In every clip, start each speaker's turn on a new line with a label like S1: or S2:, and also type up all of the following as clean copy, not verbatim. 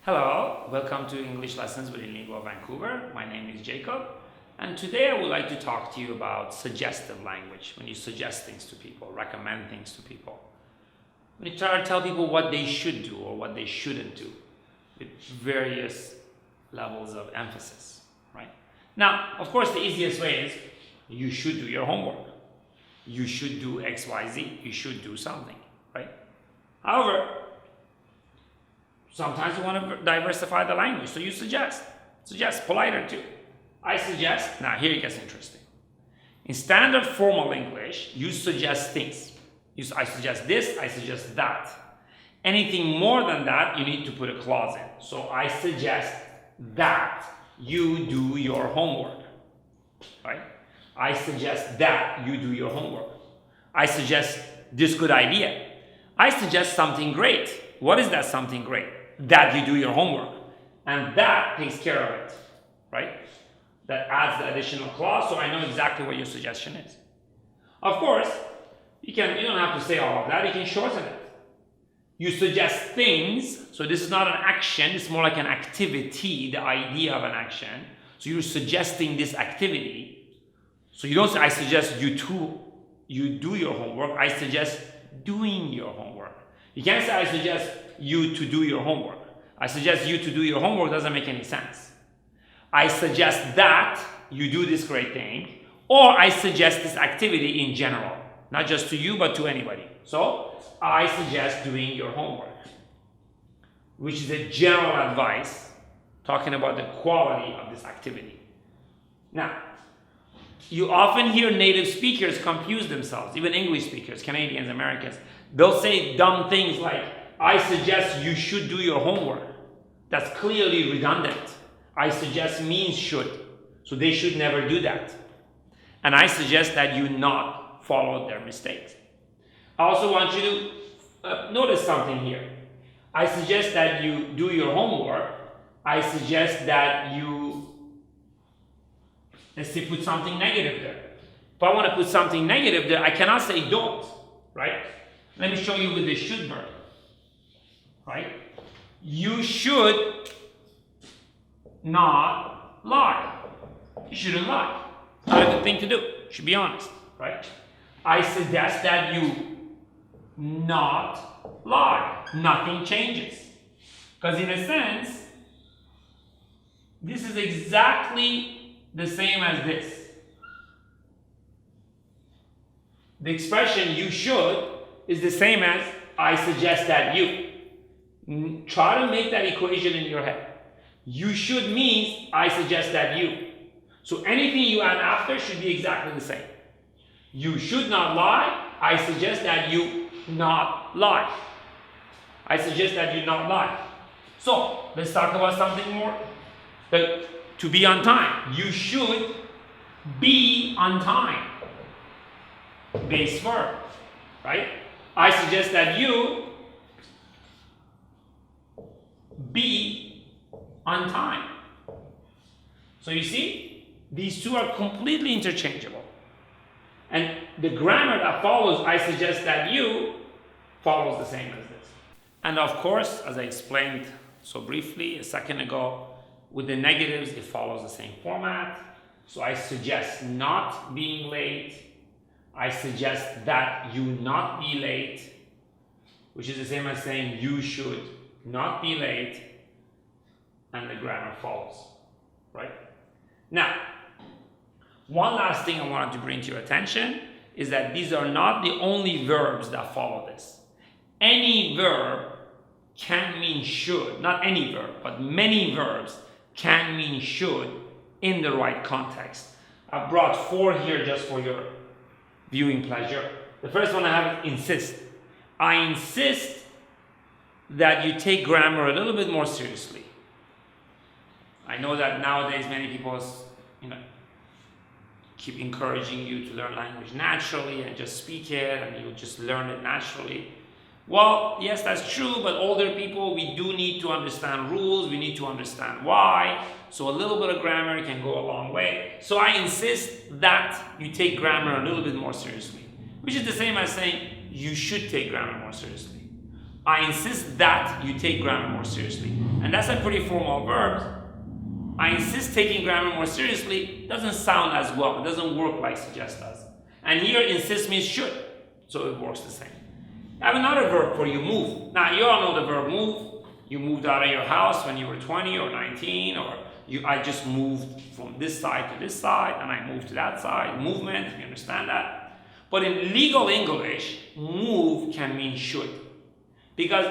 S1: Hello, welcome to English Lessons with Inlingua Vancouver. My name is Jacob, and today I would like to talk to you about suggestive language. When you suggest things to people, recommend things to people. When you try to tell people what they should do or what they shouldn't do, with various levels of emphasis, right? Now, of course, the easiest way is you should do your homework. You should do X, Y, Z. You should do something, right? However, sometimes you want to diversify the language, so you suggest politer too. I suggest, now here it gets interesting. In standard formal English, you suggest things. I suggest this, I suggest that. Anything more than that, you need to put a clause in. So I suggest that you do your homework, right? I suggest that you do your homework. I suggest this good idea. I suggest something great. What is that something great? That you do your homework. And that takes care of it, right? That adds the additional clause, so I know exactly what your suggestion is. Of course, you don't have to say all of that, you can shorten it. You suggest things, so this is not an action, it's more like an activity, the idea of an action. So you're suggesting this activity. So you don't say, I suggest you do your homework, I suggest doing your homework. You can't say, I suggest you to do your homework. I suggest you to do your homework doesn't make any sense. I suggest that you do this great thing, or I suggest this activity in general, not just to you, but to anybody. So, I suggest doing your homework, which is a general advice talking about the quality of this activity. Now, you often hear native speakers confuse themselves, even English speakers, Canadians, Americans. They'll say dumb things like, I suggest you should do your homework. That's clearly redundant. I suggest means should, so they should never do that. And I suggest that you not follow their mistakes. I also want you to notice something here. I suggest that you do your homework. I suggest that you, let's say, put something negative there. If I want to put something negative there, I cannot say don't, right? Let me show you with the should verb, right? You should not lie. You shouldn't lie. It's not a good thing to do. You should be honest, right? I suggest that you not lie. Nothing changes. Because in a sense, this is exactly the same as this. The expression you should is the same as I suggest that you. Try to make that equation in your head. You should means I suggest that you. So anything you add after should be exactly the same. You should not lie. I suggest that you not lie. I suggest that you not lie. So let's talk about something more. To be on time. You should be on time. Base verb, right? I suggest that you be on time. So you see, these two are completely interchangeable. And the grammar that follows, I suggest that you, follows the same as this. And of course, as I explained so briefly a second ago, with the negatives, it follows the same format. So I suggest not being late. I suggest that you not be late, which is the same as saying you should not be late, and the grammar follows, right? Now, one last thing I wanted to bring to your attention is that these are not the only verbs that follow this. Any verb can mean should, not any verb, but many verbs can mean should in the right context. I've brought 4 here just for your viewing pleasure. The first one I have is insist. I insist that you take grammar a little bit more seriously. I know that nowadays many people, keep encouraging you to learn language naturally and just speak it and you'll just learn it naturally. Well, yes, that's true, but older people, we do need to understand rules, we need to understand why, so a little bit of grammar can go a long way. So I insist that you take grammar a little bit more seriously, which is the same as saying you should take grammar more seriously. I insist that you take grammar more seriously. And that's a pretty formal verb. I insist taking grammar more seriously doesn't sound as well. It doesn't work like suggest does. And here insist means should. So it works the same. I have another verb for you, move. Now you all know the verb move. You moved out of your house when you were 20 or 19, or I just moved from this side to this side and I moved to that side. Movement, you understand that? But in legal English, move can mean should. Because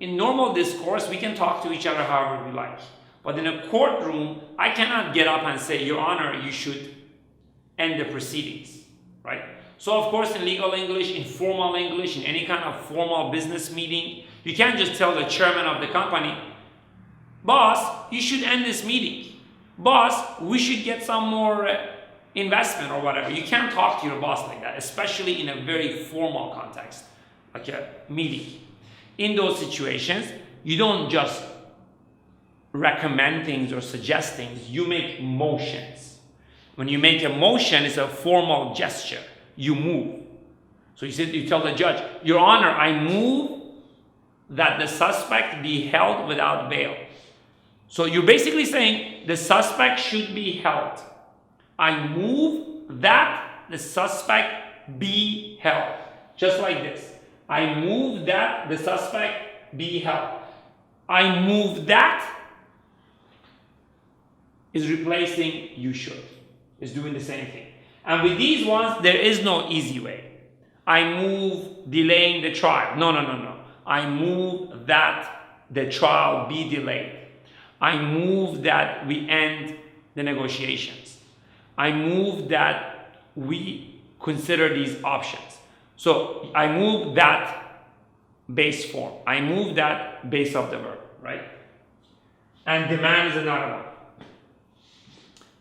S1: in normal discourse, we can talk to each other however we like. But in a courtroom, I cannot get up and say, Your Honor, you should end the proceedings, right? So of course, in legal English, in formal English, in any kind of formal business meeting, you can't just tell the chairman of the company, boss, you should end this meeting. Boss, we should get some more investment or whatever. You can't talk to your boss like that, especially in a very formal context, like a meeting. In those situations, you don't just recommend things or suggest things, you make motions. When you make a motion, it's a formal gesture. You move. So you tell the judge, Your Honor, I move that the suspect be held without bail. So you're basically saying the suspect should be held. I move that the suspect be held. Just like this. I move that the suspect be held. I move that is replacing you should. It's doing the same thing. And with these ones, there is no easy way. I move delaying the trial. No. I move that the trial be delayed. I move that we end the negotiations. I move that we consider these options. So I move that base form. I move that base of the verb, right? And demand is another one.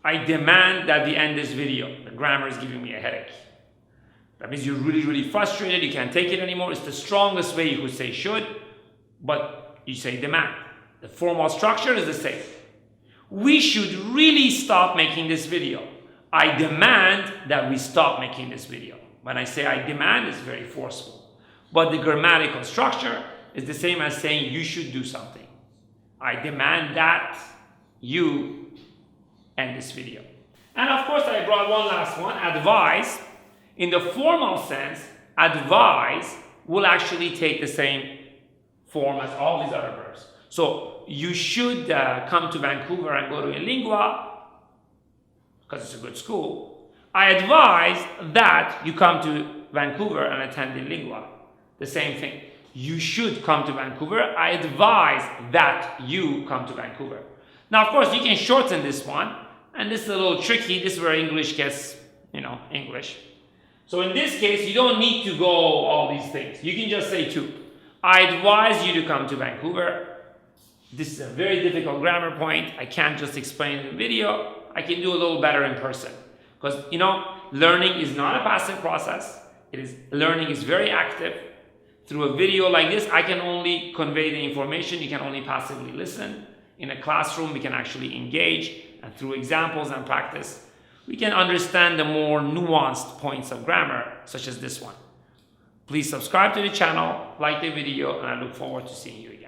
S1: I demand that we end this video. The grammar is giving me a headache. That means you're really, really frustrated. You can't take it anymore. It's the strongest way you could say should, but you say demand. The formal structure is the same. We should really stop making this video. I demand that we stop making this video. When I say I demand, it's very forceful. But the grammatical structure is the same as saying you should do something. I demand that you end this video. And of course, I brought one last one, advise. In the formal sense, advise will actually take the same form as all these other verbs. So you should come to Vancouver and go to inlingua because it's a good school. I advise that you come to Vancouver and attend inlingua. The same thing. You should come to Vancouver. I advise that you come to Vancouver. Now, of course, you can shorten this one. And this is a little tricky. This is where English gets, English. So in this case, you don't need to go all these things. You can just say to. I advise you to come to Vancouver. This is a very difficult grammar point. I can't just explain in the video. I can do a little better in person. Because, learning is not a passive process. Learning is very active. Through a video like this, I can only convey the information. You can only passively listen. In a classroom, we can actually engage. And through examples and practice, we can understand the more nuanced points of grammar, such as this one. Please subscribe to the channel, like the video, and I look forward to seeing you again.